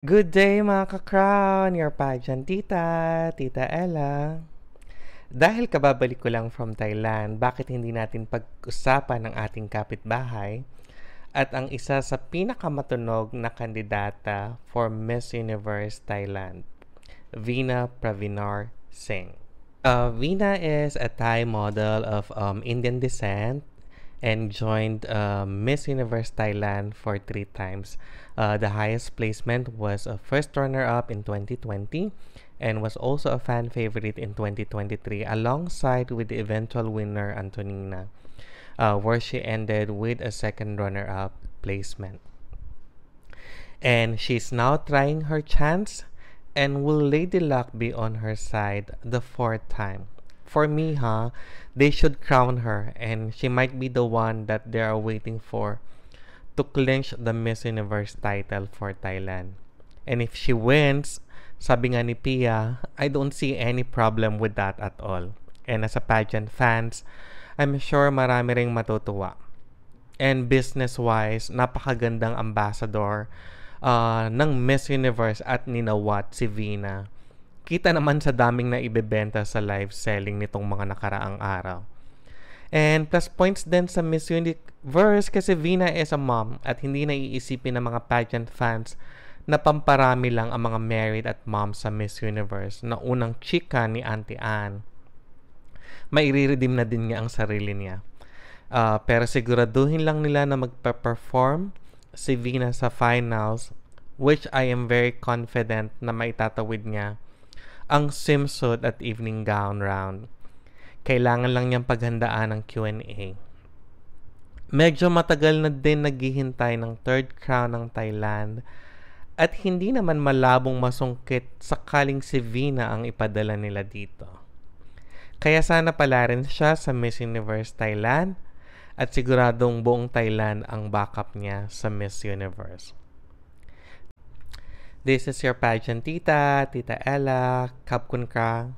Good day mga ka-crown, your pageant tita, Tita Ella. Dahil kababalik ko lang from Thailand, bakit hindi natin pag-usapan ang ating kapitbahay at ang isa sa pinakamatunog na kandidata for Miss Universe Thailand, Veena Pravinar Singh. Veena is a Thai model of Indian descent and joined Miss Universe Thailand for 3 times. The highest placement was a first runner-up in 2020 and was also a fan favorite in 2023 alongside with the eventual winner Antonina, where she ended with a second runner-up placement. And she's now trying her chance, and will Lady Luck be on her side the fourth time? For me, they should crown her, and she might be the one that they are waiting for to clinch the Miss Universe title for Thailand. And if she wins, sabi nga ni Pia, I don't see any problem with that at all. And as a pageant fans, I'm sure marami ring matutuwa. And business-wise, napakagandang ambassador ng Miss Universe at ninawat si Veena. Kita naman sa daming na ibebenta sa live selling nitong mga nakaraang araw. And plus points din sa Miss Universe kasi Veena is a mom at hindi na iisipin ng mga pageant fans na pamparami lang ang mga married at mom sa Miss Universe na unang chika ni Auntie Anne. Mairiredeem na din niya ang sarili niya. Pero siguraduhin lang nila na magpa-perform si Veena sa finals, which I am very confident na maitatawid niya ang swimsuit at evening gown round. Kailangan lang niyang paghandaan ng Q&A. Medyo matagal na din naghihintay ng third crown ng Thailand at hindi naman malabong masungkit sakaling si Veena ang ipadala nila dito. Kaya sana pala rin siya sa Miss Universe Thailand at siguradong buong Thailand ang backup niya sa Miss Universe. This is your pageant tita, Tita Ella. Kapkun ka.